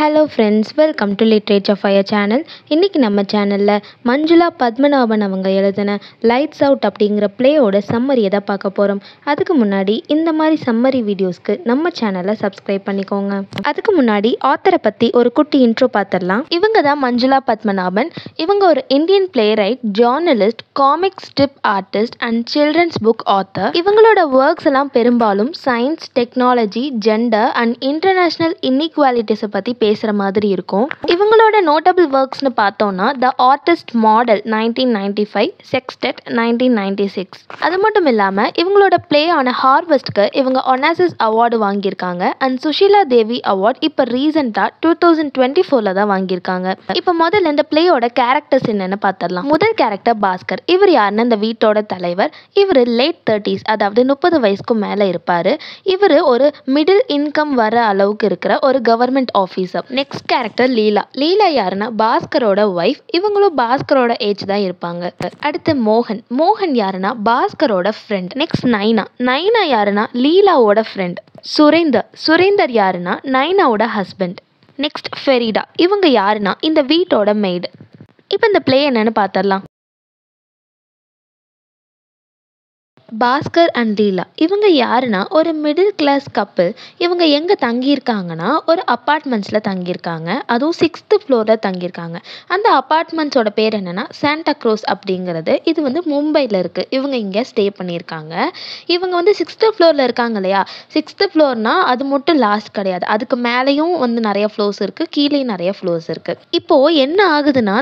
Hello friends, welcome to literature fire channel. இன்றைக்கி நம்ம சேனலில் மஞ்சுளா பத்மநாபன் அவங்க எழுதின லைட்ஸ் அவுட் அப்படிங்கிற பிளேயோட சம்மரியை தான் பார்க்க போகிறோம். அதுக்கு முன்னாடி இந்த மாதிரி சம்மரி வீடியோஸ்க்கு நம்ம சேனலை சப்ஸ்கிரைப் பண்ணிக்கோங்க. அதுக்கு முன்னாடி ஆத்தரை பற்றி ஒரு குட்டி இன்ட்ரோ பார்த்துடலாம். இவங்க தான் மஞ்சுளா பத்மநாபன். இவங்க ஒரு Indian playwright, journalist, comic strip artist and children's book author. இவங்களோட ஒர்க்ஸ் எல்லாம் பெரும்பாலும் science, technology, gender and international இன்இக்வாலிட்டிஸை பற்றி பேசுகிற மாதிரி இருக்கும். இவங்களோட நோட்டபிள் ஒர்க்ஸ்னு பார்த்தோன்னா த ஆர்டிஸ்ட் மாடல் 1995, செக்ஸ்டெட் 1996. அது மட்டும் இல்லாமல் இவங்களோட பிளே ஆன ஹார்வெஸ்ட்க்கு இவங்க ஒனாசிஸ் அவார்டு வாங்கியிருக்காங்க அண்ட் சுஷீலா தேவி அவார்ட் இப்போ ரீசெண்டாக 2024 தான் வாங்கியிருக்காங்க. இப்போ முதல்ல இந்த பிளேயோட கேரக்டர்ஸ் என்னென்னு பார்த்துடலாம். முதல் கேரக்டர் பாஸ்கர். இவர் யாருன்னா இந்த வீட்டோட தலைவர். இவர் லேட் 30s, அதாவது 30 வயசுக்கு மேலே இருப்பார். இவர் ஒரு மிடில் இன்கம் வர அளவுக்கு இருக்கிற ஒரு கவர்மெண்ட் ஆஃபீஸர். நெக்ஸ்ட் கேரக்டர் லீலா. லீலா யாருன்னா பாஸ்கரோட ஒய்ஃப். இவங்களும் பாஸ்கரோட ஏஜ் தான் இருப்பாங்க. அடுத்து மோகன். மோகன் யாருன்னா பாஸ்கரோட ஃப்ரெண்ட். நெக்ஸ்ட் நைனா. நைனா யாருன்னா லீலாவோட ஃப்ரெண்ட். சுரேந்தர். சுரேந்தர் யாருன்னா நைனாவோட ஹஸ்பண்ட். நெக்ஸ்ட் ஃபெரிடா. இவங்க யாருன்னா இந்த வீட்டோட மெய்டு. இப்போ இந்த பிளே என்னன்னு பார்த்துடலாம். பாஸ்கர் அண்ட் லீலா இவங்க யாருன்னா ஒரு மிடில் கிளாஸ் கப்பிள். இவங்க எங்கே தங்கியிருக்காங்கன்னா ஒரு அப்பார்ட்மெண்ட்ஸில் தங்கியிருக்காங்க. அதுவும் 6th ஃப்ளோரில் தங்கியிருக்காங்க. அந்த அப்பார்ட்மெண்ட்ஸோட பேர் என்னென்னா சாண்டா க்ரூஸ் அப்படிங்கிறது. இது வந்து மும்பையில் இருக்குது. இவங்க இங்கே ஸ்டே பண்ணியிருக்காங்க. இவங்க வந்து 6th ஃப்ளோரில் இருக்காங்க இல்லையா. 6th ஃப்ளோர்னால் அது மட்டும் லாஸ்ட் கிடையாது. அதுக்கு மேலேயும் வந்து நிறைய ஃப்ளோர்ஸ் இருக்குது, கீழேயும் நிறைய ஃப்ளோர்ஸ் இருக்குது. இப்போது என்ன ஆகுதுன்னா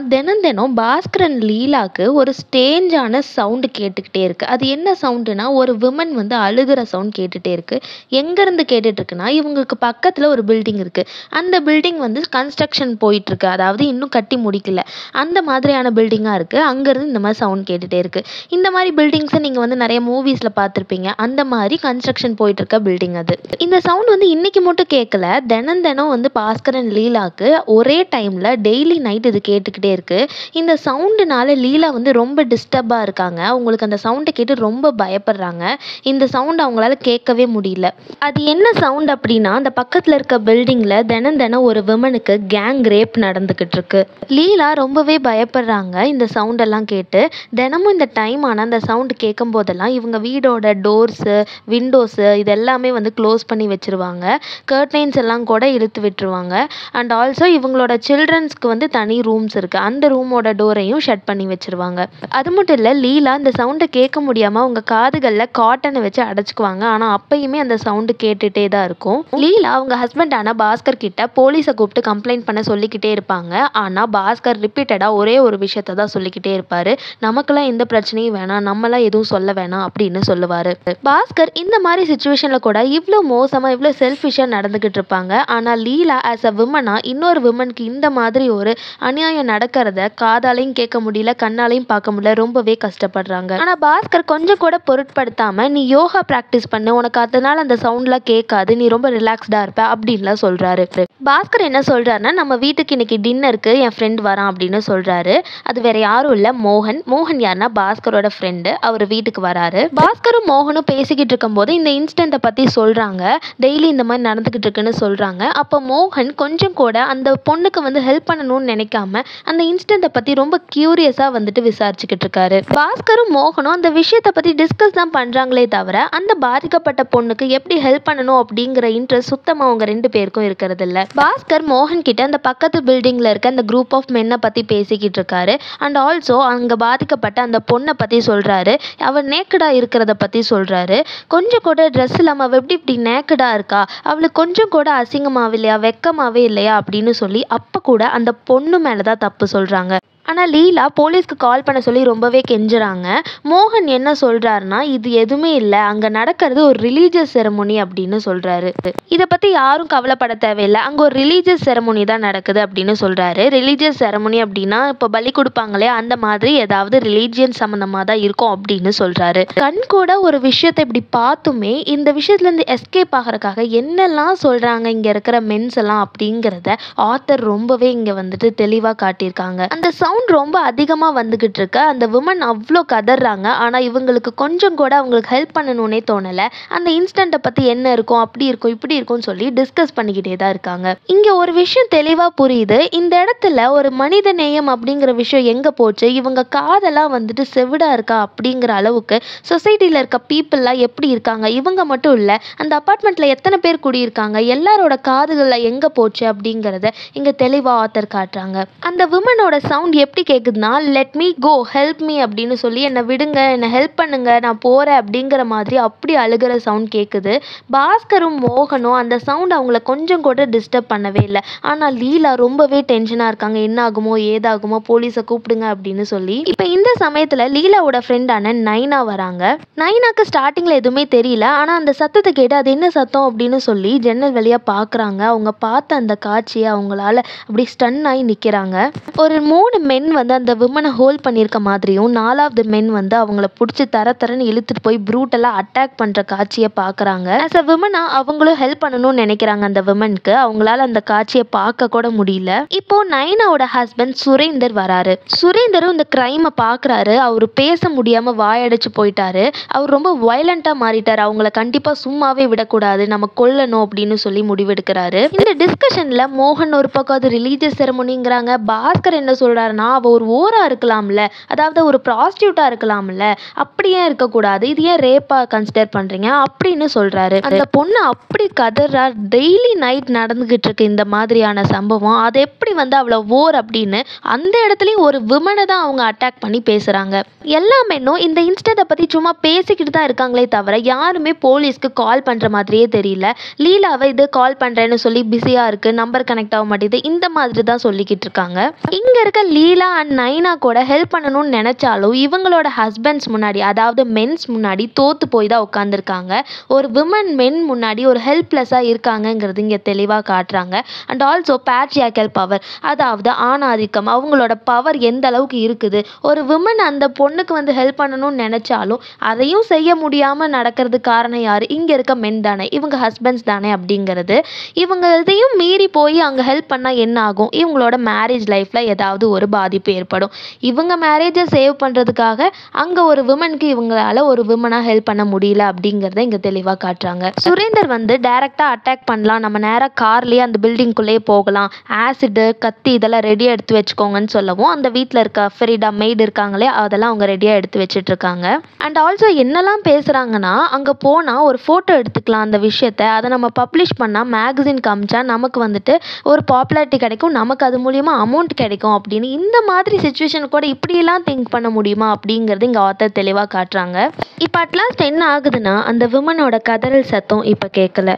தினம் பாஸ்கர் அண்ட் லீலாவுக்கு ஒரு ஸ்ட்ரேஞ்சான சவுண்டு கேட்டுக்கிட்டே இருக்குது. அது என்ன சவுண்ட்? ஒரு விமன் வந்து அழுகிற சவுண்ட் கேட்டுட்டே இருக்கு. எங்கேருந்து கேட்டுட்டு இருக்குன்னா இவங்களுக்கு பக்கத்தில் ஒரு பில்டிங் இருக்கு. அந்த பில்டிங் வந்து கன்ஸ்ட்ரக்ஷன் போயிட்டு இருக்கு, அதாவது இன்னும் கட்டி முடிக்கல. அந்த மாதிரியான பில்டிங்காக இருக்கு. அங்கேருந்து இந்த மாதிரி சவுண்ட் கேட்டுட்டே இருக்கு. இந்த மாதிரி பில்டிங்ஸை நீங்கள் வந்து நிறைய மூவிஸில் பார்த்துருப்பீங்க. அந்த மாதிரி கன்ஸ்ட்ரக்ஷன் போயிட்டு இருக்க பில்டிங் அது. இந்த சவுண்ட் வந்து இன்னைக்கு மட்டும் கேட்கல, தினம் வந்து பாஸ்கர் அண்ட் லீலாவுக்கு ஒரே டைமில் டெய்லி நைட் இது கேட்டுக்கிட்டே இருக்கு. இந்த சவுண்டுனால லீலா வந்து ரொம்ப டிஸ்டர்பாக இருக்காங்க. அவங்களுக்கு அந்த சவுண்டை கேட்டு ரொம்ப பயப்படுறாங்க. இந்த சவுண்ட் அவங்களால கேட்கவே முடியல. அது என்ன சவுண்ட் அப்படின்னா அந்த பக்கத்தில் இருக்க பில்டிங்கில் தினம் ஒரு விமனுக்கு கேங் ரேப் நடந்துக்கிட்டு இருக்கு. லீலா ரொம்பவே பயப்படுறாங்க இந்த சவுண்டெல்லாம் கேட்டு. தினமும் இந்த டைம் ஆனால் அந்த சவுண்டு கேட்கும் போதெல்லாம் இவங்க வீடோட டோர்ஸு, விண்டோஸு இது எல்லாமே வந்து க்ளோஸ் பண்ணி வச்சுருவாங்க. கர்டைன்ஸ் எல்லாம் கூட இழுத்து விட்டுருவாங்க. அண்ட் ஆல்சோ இவங்களோட சில்ட்ரன்ஸ்க்கு வந்து தனி ரூம்ஸ் இருக்குது. அந்த ரூமோட டோரையும் ஷட் பண்ணி வச்சுருவாங்க. அது மட்டும் இல்லை, லீலா இந்த சவுண்டை கேட்க முடியாமல் அவங்க காதுகளில் காட்டனை வச்சு அடைச்சிக்குவாங்க. ஆனால் அப்பயுமே அந்த சவுண்டு கேட்டுகிட்டே தான் இருக்கும். லீலா அவங்க ஹஸ்பண்டான பாஸ்கர் கிட்ட போலீஸை கூப்பிட்டு கம்ப்ளைண்ட் பண்ண சொல்லிக்கிட்டே இருப்பாங்க. ஆனால் பாஸ்கர் ரிப்பீட்டடாக ஒரே ஒரு விஷயத்த தான் சொல்லிக்கிட்டே இருப்பார். நமக்கெல்லாம் எந்த பிரச்சனையும் வேணாம், நம்மளாம் எதுவும் சொல்ல வேணாம் அப்படின்னு சொல்லுவார். பாஸ்கர் இந்த மாதிரி சுச்சுவேஷனில் கூட இவ்வளோ மோசமாக இவ்வளோ செல்ஃபிஷாக நடந்துக்கிட்டு இருப்பாங்க. ஆனால் லீலா ஆஸ் அ விமனா இன்னொரு விமனுக்கு இந்த மாதிரி ஒரு அநியாயம் நடக்கிறத காதாலையும் கேட்க முடியல, கண்ணாலையும் பார்க்க முடியல, ரொம்பவே கஷ்டப்படுறாங்க. ஆனால் பாஸ்கர் கொஞ்சம் கூட பொருட்படுத்தாம நீ யோகா ப்ராக்டிஸ் பண்ணு, உனக்கு அதனால அந்த சவுண்ட்லாம் கேட்காது, நீ ரொம்ப ரிலாக்ஸ்டாக இருப்ப அப்படின்லாம் சொல்கிறாரு. பாஸ்கர் என்ன சொல்கிறாருன்னா நம்ம வீட்டுக்கு இன்னைக்கு டின்னருக்கு என் ஃப்ரெண்ட் வரான் அப்படின்னு சொல்கிறாரு. அது வேற யாரும் இல்லை, மோகன். மோகன் யாருன்னா பாஸ்கரோட ஃப்ரெண்டு. அவர் வீட்டுக்கு வராரு. பாஸ்கரும் மோகனும் பேசிக்கிட்டு இருக்கும்போது இந்த இன்சிடென்ட்டை பற்றி சொல்கிறாங்க. டெய்லி இந்த மாதிரி நடந்துக்கிட்டு இருக்குன்னு சொல்கிறாங்க. அப்போ மோகன் கொஞ்சம் கூட அந்த பொண்ணுக்கு வந்து ஹெல்ப் பண்ணணும்னு நினைக்காம அந்த இன்சிடென்ட்டை பற்றி ரொம்ப க்யூரியஸாக வந்துட்டு விசாரிச்சுக்கிட்டு இருக்காரு. பாஸ்கரும் மோகனும் அந்த விஷயத்தை பற்றி டிஸ்கஸ் தான் பண்ணுறாங்களே தவிர அந்த பாதிக்கப்பட்ட பொண்ணுக்கு எப்படி ஹெல்ப் பண்ணணும் அப்படிங்கிற இன்ட்ரெஸ்ட் சுத்தமாக அவங்க 2 பேருக்கும் இருக்கிறது இல்லை. பாஸ்கர் மோகன் கிட்ட அந்த பக்கத்து பில்டிங்கில் இருக்க அந்த குரூப் ஆஃப் மென்னை பற்றி பேசிக்கிட்டு இருக்காரு. அண்ட் ஆல்சோ அங்கே பாதிக்கப்பட்ட அந்த பொண்ணை பற்றி சொல்கிறாரு. அவள் நேக்கடாக இருக்கிறத பற்றி சொல்கிறாரு. கொஞ்சம் கூட ட்ரெஸ் இல்லாமல் அவள் இப்படி நேக்கடாக இருக்கா, அவளுக்கு கொஞ்சம் கூட அசிங்கமாகவே இல்லையா, வெக்கமாகவே இல்லையா அப்படின்னு சொல்லி அப்போ கூட அந்த பொண்ணு மேலே தான் தப்பு சொல்கிறாங்க. ஆனால் லீலா போலீஸ்க்கு கால் பண்ண சொல்லி ரொம்பவே கெஞ்சுறாங்க. மோகன் என்ன சொல்கிறாருன்னா இது எதுவுமே இல்லை, அங்கே நடக்கிறது ஒரு ரிலீஜியஸ் செரமோனி அப்படின்னு சொல்கிறாரு. இதை பற்றி யாரும் கவலைப்பட தேவையில்லை, அங்கே ஒரு ரிலீஜியஸ் செரமோனி தான் நடக்குது அப்படின்னு சொல்கிறாரு. ரிலீஜியஸ் செரமோனி அப்படின்னா இப்போ பலி கொடுப்பாங்களே அந்த மாதிரி ஏதாவது ரிலீஜியன் சம்மந்தமாக தான் இருக்கும் அப்படின்னு சொல்கிறாரு. கண் கூட ஒரு விஷயத்தை இப்படி பார்த்துமே இந்த விஷயத்துலேருந்து எஸ்கேப் ஆகிறதுக்காக என்னெல்லாம் சொல்கிறாங்க இங்கே இருக்கிற மென்ஸ் எல்லாம் அப்படிங்கிறத ஆத்தர் ரொம்பவே இங்கே வந்துட்டு தெளிவாக காட்டியிருக்காங்க. அந்த சவுண்ட் ரொம்ப அதிகமாக வந்துக்கிட்டு இருக்கு. அந்த விமன் அவ்வளோ கதறாங்க. ஆனால் இவங்களுக்கு கொஞ்சம் கூட அவங்களுக்கு ஹெல்ப் பண்ணணும்னே தோணலை. அந்த இன்சிடெண்ட்டை பற்றி என்ன இருக்கும், அப்படி இருக்கும், இப்படி இருக்கும்னு சொல்லி டிஸ்கஸ் பண்ணிக்கிட்டே தான் இருக்காங்க. இங்கே ஒரு விஷயம் தெளிவாக புரியுது. இந்த இடத்துல ஒரு மனித நேயம் அப்படிங்கிற விஷயம் எங்கே போச்சு, இவங்க காதெல்லாம் வந்துட்டு செவிடா இருக்கா அப்படிங்கிற அளவுக்கு சொசைட்டியில் இருக்க பீப்புளெலாம் எப்படி இருக்காங்க, இவங்க மட்டும் இல்லை அந்த அப்பார்ட்மெண்ட்டில் எத்தனை பேர் குடியிருக்காங்க, எல்லாரோட காதுகளில் எங்கே போச்சு அப்படிங்கிறத இங்கே தெளிவாக ஆத்தர் காட்டுறாங்க. அந்த விமனோட சவுண்ட் எப்படி கேட்குதுன்னா, let me go, help me அப்படின்னு சொல்லி என்னை விடுங்க, என்னை ஹெல்ப் பண்ணுங்க, நான் போகிறேன் அப்படிங்கிற மாதிரி அப்படி அழுகிற சவுண்ட் கேட்குது. பாஸ்கரும் மோகனும் அந்த சவுண்ட் அவங்கள கொஞ்சம் கூட டிஸ்டர்ப் பண்ணவே இல்லை. ஆனால் லீலா ரொம்பவே டென்ஷனாக இருக்காங்க. என்ன ஆகுமோ ஏதாகுமோ, போலீஸை கூப்பிடுங்க அப்படின்னு சொல்லி. இப்போ இந்த சமயத்தில் லீலாவோட ஃப்ரெண்டான நைனா வராங்க. நைனாக்கு ஸ்டார்டிங்கில் எதுவுமே தெரியல. ஆனால் அந்த சத்தத்தை கேட்டு அது என்ன சத்தம் அப்படின்னு சொல்லி ஜன்னல் வழியாக பார்க்குறாங்க. அவங்க பார்த்த அந்த காட்சியை அவங்களால அப்படி ஸ்டன் ஆகி நிற்கிறாங்க. ஒரு 3 மென் வந்து அந்த விமனை ஹோல்ட் பண்ணியிருக்க மாதிரியும் 4வது மென் வந்து அவங்கள பிடிச்சி தரன்னு இழுத்துட்டு போய் ப்ரூட்டலாக அட்டாக் பண்ணுற காட்சியை பார்க்குறாங்க. ஆஸ் அ விமனா அவங்களும் ஹெல்ப் பண்ணணும்னு நினைக்கிறாங்க அந்த விமனுக்கு. அவங்களால அந்த காட்சியை பார்க்க கூட முடியல. இப்போ நைனாவோட ஹஸ்பண்ட் சுரேந்தர் வராரு. சுரேந்தரும் இந்த கிரைமை பார்க்குறாரு. அவர் பேச முடியாமல் வாயடைச்சு போயிட்டாரு. அவர் ரொம்ப வயலண்ட்டாக மாறிட்டார். அவங்கள கண்டிப்பாக சும்மாவே விடக்கூடாது, நம்ம கொல்லணும் அப்படின்னு சொல்லி முடிவெடுக்கிறாரு. இந்த டிஸ்கஷனில் மோகன் ஒரு பக்கம் அது ரிலீஜியஸ் செரமோனிங்கிறாங்க. பாஸ்கர் என்ன சொல்கிறாருன்னா, அவள் ஒரு ஓரா இருக்கலாம்ல, அதாவது ஒரு ப்ராஸ்டியூட்டாக இருக்கலாம்ல, அப்படியே இருக்கக்கூடாது, இது ஏன் ரேப்பாக கன்சிடர் பண்ணுறீங்க அப்படின்னு சொல்கிறாரு. அந்த பொண்ணு அப்படி கதறா. டெய்லி நைட் நடந்துக்கிட்டு இருக்கு இந்த மாதிரியான சம்பவம். அது எப்படி வந்து அவ்வளோ ஓர் அப்படின்னு அந்த இடத்துலையும் ஒரு விமனை தான் அவங்க அட்டாக் பண்ணி பேசுகிறாங்க. எல்லாமே இந்த இன்சிடெண்ட்டை பற்றி சும்மா பேசிக்கிட்டு தான் இருக்காங்களே தவிர யாருமே போலீஸ்க்கு கால் பண்ணுற மாதிரியே தெரியல. லீலாவை இது கால் பண்ணுறேன்னு சொல்லி பிஸியாக இருக்குது, நம்பர் கனெக்ட் ஆக மாட்டேது, இந்த மாதிரி தான் சொல்லிக்கிட்டு இருக்காங்க. இங்கே இருக்க லீலா அண்ட் நைனா கூட ஹெல்ப் பண்ணணும்னு நினச்சாலும் இவங்களோட ஹஸ்பண்ட்ஸ் முன்னாடி, அதாவது மென்ஸ் முன்னாடி தோற்று போய் தான் உட்காந்துருக்காங்க. ஒரு விமன் மென் முன்னாடி ஒரு ஹெல்ப்லெஸ்ஸாக இருக்காங்கங்கிறது இங்கே தெளிவாக காட்டுறாங்க. அண்ட் ஆல்சோ பேட்ரியார்க்கல் பவர், அதாவது ஆணாதிக்கம், அவங்களோட பவர் எந்த அளவுக்கு இருக்குது. ஒரு விமன் அந்த பொண்ணுக்கு வந்து ஹெல்ப் பண்ணணும்னு நினச்சாலும் அதையும் செய்ய முடியாமல் நடக்கிறதுக்கு காரணம் யார்? இங்கே இருக்க மென் தானே, இவங்க ஹஸ்பண்ட்ஸ் தானே அப்படிங்கிறது. இவங்க இதையும் மீறி போய் அங்கே ஹெல்ப் பண்ணால் என்ன ஆகும்? இவங்களோட மேரேஜ் லைஃப்பில் ஏதாவது ஒரு பாதிப்பு ஏற்படும். இவங்க மேரேஜை சேவ் பண்ணுறதுக்காக அங்கே ஒரு விமனுக்கு இவங்களால ஒரு விமனாக ஹெல்ப் பண்ண முடியல அப்படிங்கிறத இங்கே தெளிவாக காட்டுறாங்க. சுரேந்தர் வந்து டைரெக்டாக அட்டாக் பண்ணலாம், நம்ம நேராக கார்லேயே அந்த பில்டிங்குள்ளேயே போகலாம், ஆசிடு கத்தி இதெல்லாம் ரெடியாக எடுத்து வச்சுக்கோங்கன்னு சொல்லவும் அந்த வீட்டில் இருக்க ஃபெரிடா மெய்டு இருக்காங்களே அதெல்லாம் அவங்க ரெடியாக எடுத்து வச்சுட்டு இருக்காங்க. அண்ட் ஆல்சோ என்னெல்லாம் பேசுகிறாங்கன்னா, அங்கே போனால் ஒரு ஃபோட்டோ எடுத்துக்கலாம் அந்த விஷயத்தை, அதை நம்ம பப்ளிஷ் பண்ணால் மேகசின் காமிச்சா நமக்கு வந்துட்டு ஒரு பாப்புலாரிட்டி கிடைக்கும், நமக்கு அது மூலிமா அமௌண்ட் கிடைக்கும் அப்படின்னு. இந்த மாதிரி சுச்சுவேஷன் கூட இப்படியெல்லாம் திங்க் பண்ண முடியுமா அப்படிங்கிறது இங்கே ஆத்தர் தெளிவாக காட்டுறாங்க. இப்போ அட்லாஸ்ட் என்ன ஆகுதுன்னா, அந்த விமனோட கதறல் சத்தம் இப்போ கேட்கல.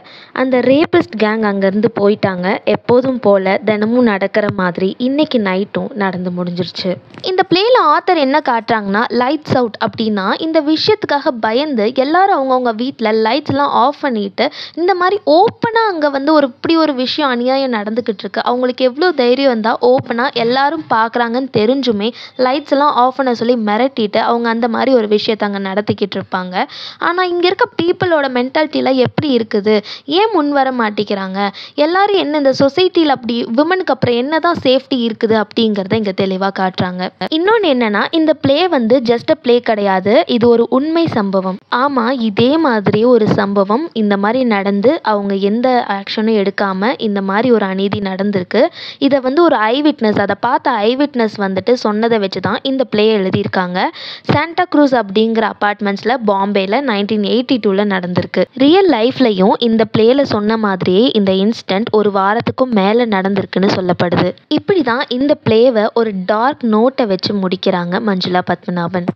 அந்த ரேபிஸ்ட் கேங் அங்கேருந்து போயிட்டாங்க. எப்போதும் போல் தினமும் நடக்கிற மாதிரி இன்னைக்கு நைட்டும் நடந்து முடிஞ்சிருச்சு. இந்த பிளேயில் ஆத்தர் என்ன காட்டுறாங்கன்னா, லைட்ஸ் அவுட் அப்படின்னா இந்த விஷயத்துக்காக பயந்து எல்லாரும் அவங்கவுங்க வீட்டில் லைட்ஸ்லாம் ஆஃப் பண்ணிட்டு இந்த மாதிரி ஓப்பனாக அங்கே வந்து இப்படி ஒரு விஷயம் அநியாயம் நடந்துக்கிட்டு இருக்கு, அவங்களுக்கு எவ்வளோ தைரியம் இருந்தால் ஓப்பனாக எல்லாரும் பார்க்குறாங்கன்னு தெரிஞ்சுமே லைட்ஸ் எல்லாம் ஆஃப் பண்ண சொல்லி மிரட்டிட்டு அவங்க அந்த மாதிரி ஒரு விஷயத்தை அங்கே நடத்திக்கிட்டு இருப்பாங்க. ஆனால் இங்கே இருக்க பீப்புளோட மென்டாலிட்டியில் எப்படி இருக்குது, ஏன் முன் வர மாட்டேங்கிறாங்க, எல்லாரும் என்ன இந்த சொசைட்டியில் அப்படி விமனுக்கு அப்புறம் என்ன தான் சேஃப்டி இருக்குது அப்படிங்கிறத இங்கே தெளிவாக காட்டுறாங்க. இன்னொன்று என்னன்னா, இந்த பிளே வந்து ஜஸ்ட் பிளே கிடையாது, இது ஒரு உண்மை சம்பவம். ஆமாம், இதே மாதிரி ஒரு சம்பவம் இந்த மாதிரி நடந்து அவங்க எந்த ஆக்ஷனும் எடுக்காமல் இந்த மாதிரி ஒரு அநீதி நடந்திருக்கு. இதை வந்து ஒரு ஐவிட்னஸ், அதை பார்த்த ஐவிட்னஸ் வந்துட்டு சொன்னதை வச்சு தான் இந்த பிளே எழுதியிருக்காங்க. சாண்டா க்ரூஸ் அப்படிங்கிற அப்பார்ட்மெண்ட்ஸில் பாம்பேயில் 1982 நடந்திருக்கு. ரியல் லைஃப்லையும் இந்த பிளேயில் சொன்ன மாதிரியே இந்த இன்சிடெண்ட் ஒரு வாரத்துக்கும் மேலே நடந்திருக்குன்னு சொல்லப்படுது. இப்படி தான் இந்த பிளேவை ஒரு டார்க் நோட்டை வச்சு முடிக்கிறாங்க மஞ்சுளா பத்மநாபன்.